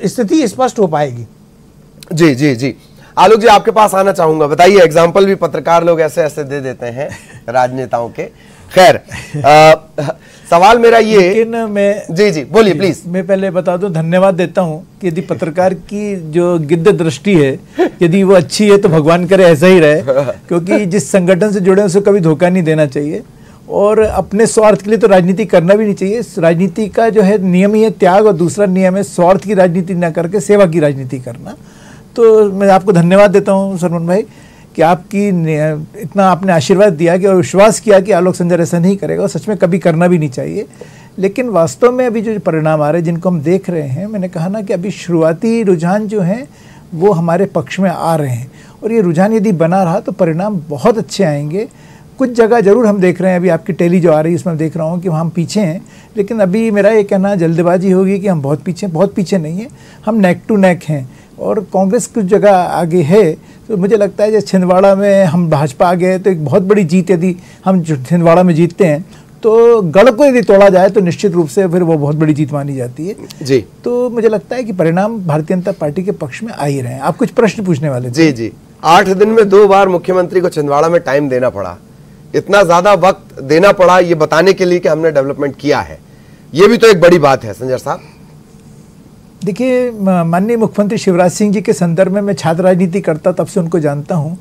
स्थिति स्पष्ट हो पाएगी। जी जी जी, आलोक जी आपके पास आना चाहूंगा, बताइए। एग्जाम्पल भी पत्रकार लोग ऐसे ऐसे दे देते हैं राजनेताओं के। खैर सवाल मेरा ये, लेकिन मैं जी जी बोलिए प्लीज। मैं पहले बता दूं, धन्यवाद देता हूं कि यदि पत्रकार की जो गिद्ध दृष्टि है यदि वो अच्छी है तो भगवान करे ऐसा ही रहे, क्योंकि जिस संगठन से जुड़े उसे कभी धोखा नहीं देना चाहिए और अपने स्वार्थ के लिए तो राजनीति करना भी नहीं चाहिए। राजनीति का जो है नियम ही है त्याग, और दूसरा नियम है स्वार्थ की राजनीति ना करके सेवा की राजनीति करना। तो मैं आपको धन्यवाद देता हूं सरमन भाई कि आपकी इतना आपने आशीर्वाद दिया कि और विश्वास किया कि आलोक संजर ऐसा नहीं करेगा, और सच में कभी करना भी नहीं चाहिए। लेकिन वास्तव में अभी जो परिणाम आ रहे हैं जिनको हम देख रहे हैं, मैंने कहा ना कि अभी शुरुआती रुझान जो हैं वो हमारे पक्ष में आ रहे हैं, और ये रुझान यदि बना रहा तो परिणाम बहुत अच्छे आएंगे। कुछ जगह जरूर हम देख रहे हैं, अभी आपकी टेली जो आ रही है इसमें देख रहा हूँ कि वहाँ हम पीछे हैं, लेकिन अभी मेरा ये कहना जल्दबाजी होगी कि हम बहुत पीछे नहीं हैं, हम नेक टू नेक हैं। और कांग्रेस कुछ जगह आगे है, तो मुझे लगता है जैसे छिंदवाड़ा में हम भाजपा आ गए तो एक बहुत बड़ी जीत, यदि हम छिंदवाड़ा में जीतते हैं तो गढ़ को यदि तोड़ा जाए तो निश्चित रूप से फिर वो बहुत बड़ी जीत मानी जाती है जी। तो मुझे लगता है कि परिणाम भारतीय जनता पार्टी के पक्ष में आ ही रहे हैं। आप कुछ प्रश्न पूछने वाले थे। जी जी, 8 दिन में 2 बार मुख्यमंत्री को छिंदवाड़ा में टाइम देना पड़ा, इतना ज्यादा वक्त देना पड़ा ये बताने के लिए कि हमने डेवलपमेंट किया है, ये भी तो एक बड़ी बात है संजय साहब। देखिए, माननीय मुख्यमंत्री शिवराज सिंह जी के संदर्भ में मैं छात्र राजनीति करता तब से उनको जानता हूं,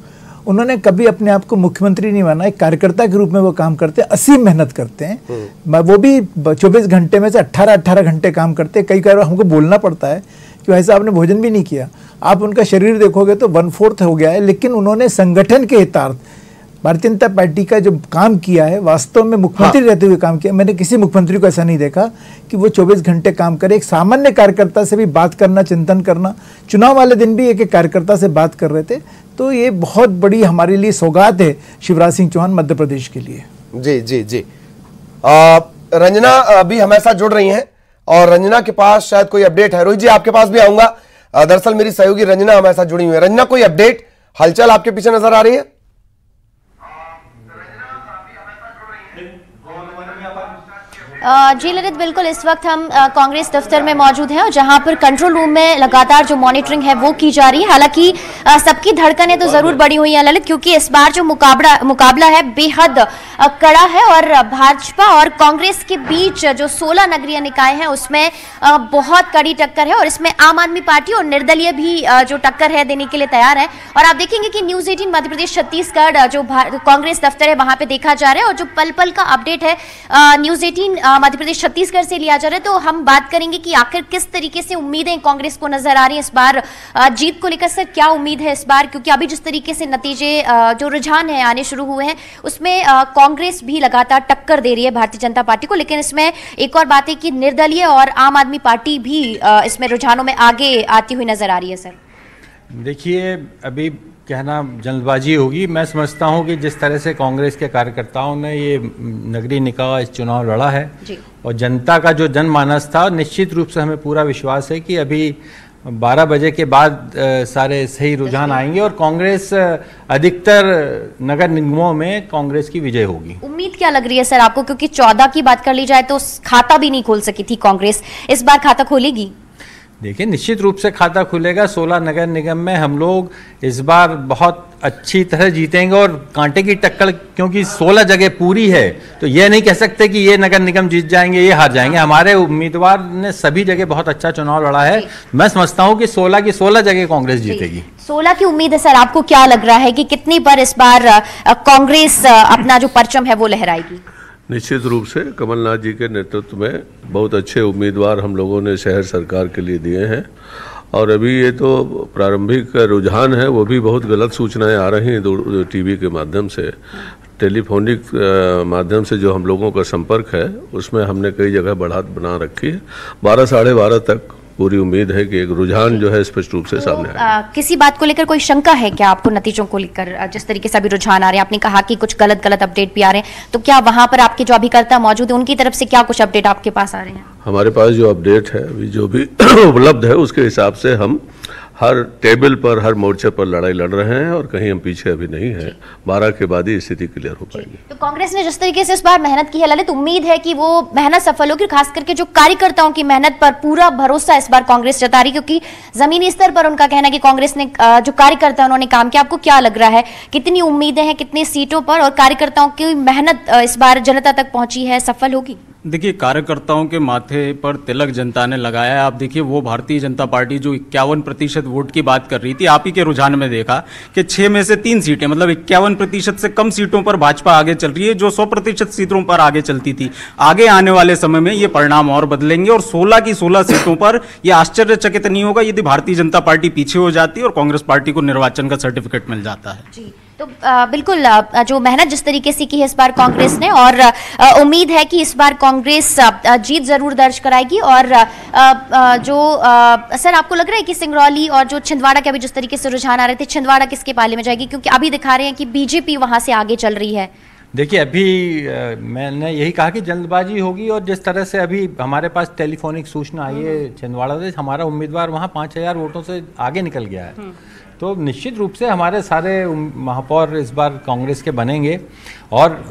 उन्होंने कभी अपने आप को मुख्यमंत्री नहीं माना, एक कार्यकर्ता के रूप में वो काम करते हैं, असीम मेहनत करते हैं। वो भी 24 घंटे में से 18 घंटे काम करते हैं। कई बार हमको बोलना पड़ता है कि भाई साहब आपने भोजन भी नहीं किया। आप उनका शरीर देखोगे तो 1/4 हो गया है, लेकिन उन्होंने संगठन के हितार्थ भारतीय जनता पार्टी का जो काम किया है, वास्तव में मुख्यमंत्री रहते हुए काम किया। मैंने किसी मुख्यमंत्री को ऐसा नहीं देखा कि वो 24 घंटे काम करे। एक सामान्य कार्यकर्ता से भी बात करना, चिंतन करना, चुनाव वाले दिन भी एक कार्यकर्ता से बात कर रहे थे। तो ये बहुत बड़ी हमारे लिए सौगात है शिवराज सिंह चौहान मध्य प्रदेश के लिए। जी जी जी, रंजना अभी हमारे साथ जुड़ रही हैं और रंजना के पास शायद कोई अपडेट है। रोहित जी आपके पास भी आऊंगा। दरअसल मेरी सहयोगी रंजना हमारे साथ जुड़ी हुई है। रंजना, कोई अपडेट, हलचल आपके पीछे नजर आ रही है? जी ललित, बिल्कुल इस वक्त हम कांग्रेस दफ्तर में मौजूद हैं और जहां पर कंट्रोल रूम में लगातार जो मॉनिटरिंग है वो की जा रही है। हालांकि सबकी धड़कनें तो जरूर बढ़ी हुई हैं ललित, क्योंकि इस बार जो मुकाबला है बेहद कड़ा है और भाजपा और कांग्रेस के बीच जो 16 नगरीय निकाय हैं उसमें बहुत कड़ी टक्कर है और इसमें आम आदमी पार्टी और निर्दलीय भी जो टक्कर है देने के लिए तैयार है। और आप देखेंगे कि न्यूज 18 मध्य प्रदेश छत्तीसगढ़ जो कांग्रेस दफ्तर है वहां पे देखा जा रहा है और जो पल पल का अपडेट है न्यूज 18 मध्य प्रदेश छत्तीसगढ़ से लिया जा रहा है। तो हम बात करेंगे कि आखिर किस तरीके से उम्मीदें कांग्रेस को नजर आ रही है इस बार जीत को लेकर। सर, क्या उम्मीद है इस बार, क्योंकि अभी जिस तरीके से नतीजे जो रुझान है आने शुरू हुए हैं उसमें कांग्रेस भी लगातार टक्कर दे रही है भारतीय जनता पार्टी को, लेकिन इसमें एक और बात है कि निर्दलीय और आम आदमी पार्टी भी इसमें रुझानों में आगे आती हुई नजर आ रही है। सर देखिए, अभी कहना जल्दबाजी होगी। मैं समझता हूं कि जिस तरह से कांग्रेस के कार्यकर्ताओं ने ये नगरीय निकाय चुनाव लड़ा है और जनता का जो जनमानस था, निश्चित रूप से हमें पूरा विश्वास है कि अभी 12 बजे के बाद सारे सही रुझान आएंगे और कांग्रेस अधिकतर नगर निगमों में कांग्रेस की विजय होगी। उम्मीद क्या लग रही है सर आपको, क्योंकि 14 की बात कर ली जाए तो खाता भी नहीं खोल सकी थी कांग्रेस, इस बार खाता खोलेगी? देखिए, निश्चित रूप से खाता खुलेगा। 16 नगर निगम में हम लोग इस बार बहुत अच्छी तरह जीतेंगे और कांटे की टक्कर, क्योंकि 16 जगह पूरी है तो ये नहीं कह सकते कि ये नगर निगम जीत जाएंगे, ये हार जाएंगे। हमारे उम्मीदवार ने सभी जगह बहुत अच्छा चुनाव लड़ा है। मैं समझता हूं कि 16 की 16 जगह कांग्रेस जीतेगी। 16 की उम्मीद है सर। आपको क्या लग रहा है कि कितनी पर इस बार कांग्रेस अपना जो परचम है वो लहराएगी? निश्चित रूप से कमलनाथ जी के नेतृत्व में बहुत अच्छे उम्मीदवार हम लोगों ने शहर सरकार के लिए दिए हैं और अभी ये तो प्रारंभिक रुझान है, वो भी बहुत गलत सूचनाएं आ रही हैं टीवी के माध्यम से, टेलीफोनिक माध्यम से जो हम लोगों का संपर्क है उसमें हमने कई जगह बढ़त बना रखी है। 12 साढ़े 12 तक पूरी उम्मीद है कि एक रुझान जो है स्पष्ट रूप से सामने आएगा। किसी बात को लेकर कोई शंका है क्या आपको नतीजों को लेकर, जिस तरीके से अभी रुझान आ रहे हैं? आपने कहा कि कुछ गलत अपडेट भी आ रहे हैं, तो क्या वहां पर आपके जो अभिकर्ता मौजूद है उनकी तरफ से क्या कुछ अपडेट आपके पास आ रहे हैं? हमारे पास जो अपडेट है अभी जो भी उपलब्ध है उसके हिसाब से हम हर टेबल पर, हर मोर्चे पर लड़ाई लड़ रहे हैं और कहीं हम पीछे अभी नहीं हैं। 12 के बाद ही स्थिति क्लियर हो पाएगी। तो कांग्रेस ने जिस तरीके से इस बार मेहनत की है ललित, उम्मीद है कि वो मेहनत सफल होगी, खास करके जो कार्यकर्ताओं की मेहनत पर पूरा भरोसा इस बार कांग्रेस जता रही, क्योंकि जमीनी स्तर पर उनका कहना है कि कांग्रेस ने जो कार्यकर्ता उन्होंने काम किया। आपको क्या लग रहा है, कितनी उम्मीदें हैं, कितनी सीटों पर, और कार्यकर्ताओं की मेहनत इस बार जनता तक पहुंची है, सफल होगी? देखिए, कार्यकर्ताओं के माथे पर तिलक जनता ने लगाया है। आप देखिए, वो भारतीय जनता पार्टी जो 51% वोट की बात कर रही थी, आप ही के रुझान में देखा कि 6 में से 3 सीटें, मतलब 51% से कम सीटों पर भाजपा आगे चल रही है, जो 100% सीटों पर आगे चलती थी। आगे आने वाले समय में ये परिणाम और बदलेंगे और 16 की 16 सीटों पर यह आश्चर्यचकित नहीं होगा यदि भारतीय जनता पार्टी पीछे हो जाती है और कांग्रेस पार्टी को निर्वाचन का सर्टिफिकेट मिल जाता है। जी, तो बिल्कुल जो मेहनत जिस तरीके से की है इस बार कांग्रेस ने, और उम्मीद है कि इस बार कांग्रेस जीत जरूर दर्ज कराएगी। और सर, आपको लग रहा है कि सिंगरौली और जो छिंदवाड़ा के अभी जिस तरीके से रुझान आ रहे थे, छिंदवाड़ा किसके पाले में जाएगी, क्योंकि अभी दिखा रहे हैं कि बीजेपी वहां से आगे चल रही है? देखिए, अभी मैंने यही कहा कि जल्दबाजी होगी, और जिस तरह से अभी हमारे पास टेलीफोनिक सूचना आई है छिंदवाड़ा से, हमारा उम्मीदवार वहाँ 5000 वोटों से आगे निकल गया है। तो निश्चित रूप से हमारे सारे महापौर इस बार कांग्रेस के बनेंगे, और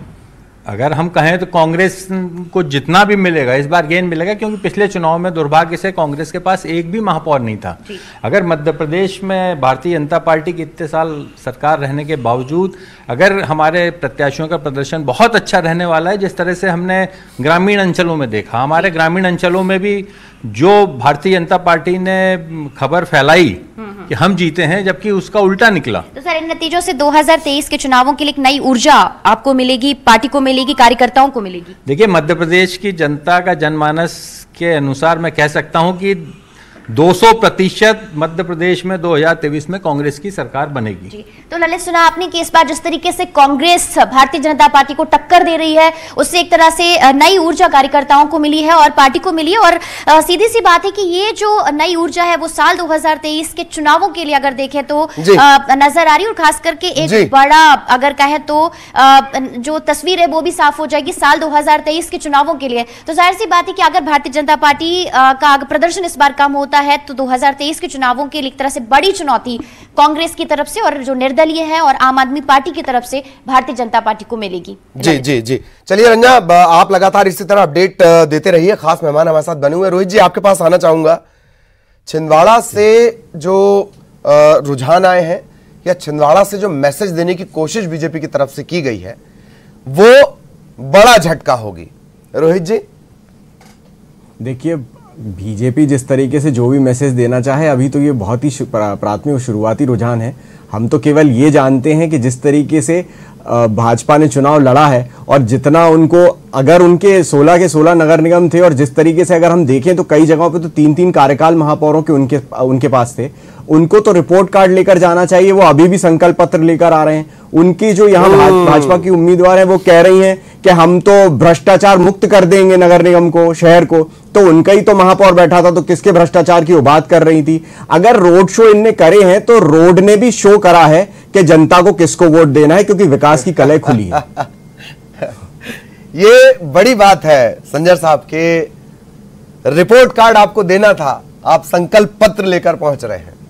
अगर हम कहें तो कांग्रेस को जितना भी मिलेगा इस बार गेन मिलेगा, क्योंकि पिछले चुनाव में दुर्भाग्य से कांग्रेस के पास एक भी महापौर नहीं था। अगर मध्य प्रदेश में भारतीय जनता पार्टी की इतने साल सरकार रहने के बावजूद अगर हमारे प्रत्याशियों का प्रदर्शन बहुत अच्छा रहने वाला है, जिस तरह से हमने ग्रामीण अंचलों में देखा, हमारे ग्रामीण अंचलों में भी जो भारतीय जनता पार्टी ने खबर फैलाई कि हम जीते हैं, जबकि उसका उल्टा निकला। तो सर, इन नतीजों से 2023 के चुनावों के लिए एक नई ऊर्जा आपको मिलेगी, पार्टी को मिलेगी, कार्यकर्ताओं को मिलेगी? देखिए, मध्य प्रदेश की जनता का जनमानस के अनुसार मैं कह सकता हूं कि 200% मध्य प्रदेश में 2023 में कांग्रेस की सरकार बनेगी। जी, तो ललित, सुना आपने कि इस बार जिस तरीके से कांग्रेस भारतीय जनता पार्टी को टक्कर दे रही है, उससे एक तरह से नई ऊर्जा कार्यकर्ताओं को मिली है और पार्टी को मिली है। और सीधी सी बात है कि ये जो नई ऊर्जा है वो साल 2023 के चुनावों के लिए अगर देखें तो नजर आ रही है, और खास करके एक बड़ा अगर कहे तो जो तस्वीर है वो भी साफ हो जाएगी साल 2023 के चुनावों के लिए। तो जाहिर सी बात है कि अगर भारतीय जनता पार्टी का प्रदर्शन इस बार कम होता है तो 2023 के चुनावों के लिए एक तरह से बड़ी चुनौती कांग्रेस की तरफ से और जो निर्दलीय है और आम आदमी पार्टी की तरफ से भारतीय जनता पार्टी को मिलेगी। जी जी जी, चलिए रंजना, आप लगातार इसी तरह अपडेट देते रहिए। खास मेहमान हमारे साथ बने हुए। रोहित जी, आपके पास आना चाहूंगा। छिंदवाड़ा से जो रुझान आए हैं या छिंदवाड़ा से जो मैसेज देने की कोशिश बीजेपी की तरफ से की गई है, वो बड़ा झटका होगी। रोहित जी, देखिए, बीजेपी जिस तरीके से जो भी मैसेज देना चाहे, अभी तो ये बहुत ही प्राथमिक शुरुआती रुझान है। हम तो केवल ये जानते हैं कि जिस तरीके से भाजपा ने चुनाव लड़ा है और जितना उनको, अगर उनके 16 के 16 नगर निगम थे और जिस तरीके से अगर हम देखें तो कई जगहों पे तो 3-3 कार्यकाल महापौरों के उनके पास थे, उनको तो रिपोर्ट कार्ड लेकर जाना चाहिए। वो अभी भी संकल्प पत्र लेकर आ रहे हैं। उनकी जो यहाँ भाजपा की उम्मीदवार है वो कह रही हैं कि हम तो भ्रष्टाचार मुक्त कर देंगे नगर निगम को, शहर को। तो उनका ही तो महापौर बैठा था, तो किसके भ्रष्टाचार की वो बात कर रही थी। अगर रोड शो इनने करे हैं तो रोड ने भी शो करा है कि जनता को किसको वोट देना है, क्योंकि विकास की कलह खुली है। ये बड़ी बात है संजय साहब के रिपोर्ट कार्ड आपको देना था, आप संकल्प पत्र लेकर पहुंच रहे हैं।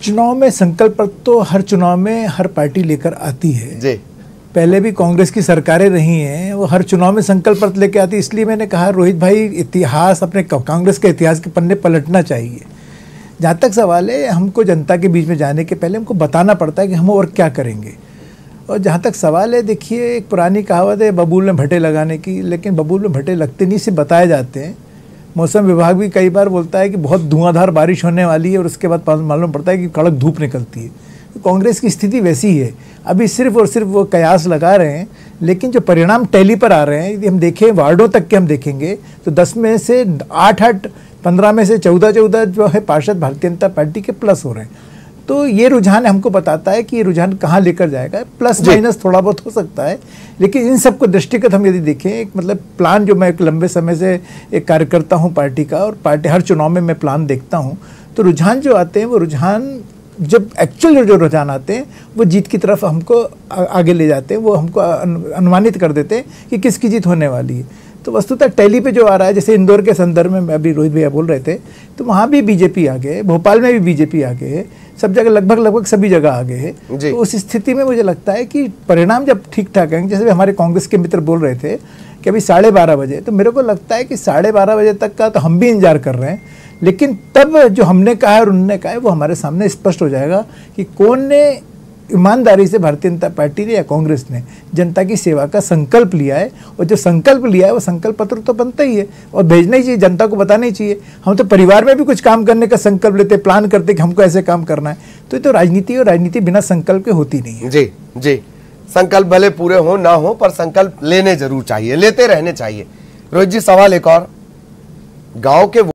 चुनाव में संकल्प पत्र तो हर चुनाव में हर पार्टी लेकर आती है जी। पहले भी कांग्रेस की सरकारें रही हैं, वो हर चुनाव में संकल्प पत्र लेकर आती। इसलिए मैंने कहा रोहित भाई, इतिहास, अपने कांग्रेस के इतिहास के पन्ने पलटना चाहिए। जहाँ तक सवाल है, हमको जनता के बीच में जाने के पहले हमको बताना पड़ता है कि हम और क्या करेंगे। और जहाँ तक सवाल है, देखिए, एक पुरानी कहावत है बबूल में भट्टे लगाने की, लेकिन बबूल में भट्टे लगते नहीं, सिर्फ बताए जाते हैं। मौसम विभाग भी कई बार बोलता है कि बहुत धुआंधार बारिश होने वाली है और उसके बाद मालूम पड़ता है कि कड़क धूप निकलती है। तो कांग्रेस की स्थिति वैसी ही है। अभी सिर्फ और सिर्फ वो कयास लगा रहे हैं, लेकिन जो परिणाम टैली पर आ रहे हैं, यदि हम देखें वार्डों तक के हम देखेंगे तो 10 में से 8-8, 15 में से 14-14 जो है पार्षद भारतीय जनता पार्टी के प्लस हो रहे हैं। तो ये रुझान हमको बताता है कि ये रुझान कहाँ लेकर जाएगा। प्लस माइनस थोड़ा बहुत हो सकता है, लेकिन इन सबको दृष्टिगत हम यदि देखें, एक मतलब प्लान जो मैं एक लंबे समय से एक कार्यकर्ता हूँ पार्टी का, और पार्टी हर चुनाव में मैं प्लान देखता हूँ, तो रुझान जो आते हैं वो रुझान जब एक्चुअल जो रुझान आते हैं वो जीत की तरफ हमको आगे ले जाते हैं, वो हमको अनुमानित कर देते हैं कि किसकी जीत होने वाली है। तो वस्तुतः टैली पे जो आ रहा है, जैसे इंदौर के संदर्भ में अभी रोहित भैया बोल रहे थे, तो वहाँ भी बीजेपी आ गए, भोपाल में भी बीजेपी आ गए, सब जगह लगभग सभी जगह आ गए। तो उस स्थिति में मुझे लगता है कि परिणाम जब ठीक ठाक आएंगे, जैसे हमारे कांग्रेस के मित्र बोल रहे थे कि अभी 12:30 बजे, तो मेरे को लगता है कि 12:30 बजे तक का तो हम भी इंतजार कर रहे हैं, लेकिन तब जो हमने कहा है और उन्होंने कहा है वो हमारे सामने स्पष्ट हो जाएगा कि कौन ने ईमानदारी से, भारतीय जनता पार्टी ने या कांग्रेस ने जनता की सेवा का संकल्प लिया है। और जो संकल्प लिया है वो संकल्प पत्र तो बनता ही है और भेजना ही चाहिए, जनता को बताना ही चाहिए। हम तो परिवार में भी कुछ काम करने का संकल्प लेते, प्लान करते कि हमको ऐसे काम करना है। तो ये तो राजनीति, और राजनीति बिना संकल्प के होती नहीं है। जी जी, संकल्प भले पूरे हो ना हो, पर संकल्प लेने जरूर चाहिए, लेते रहने चाहिए। रोहित जी, सवाल एक और, गाँव के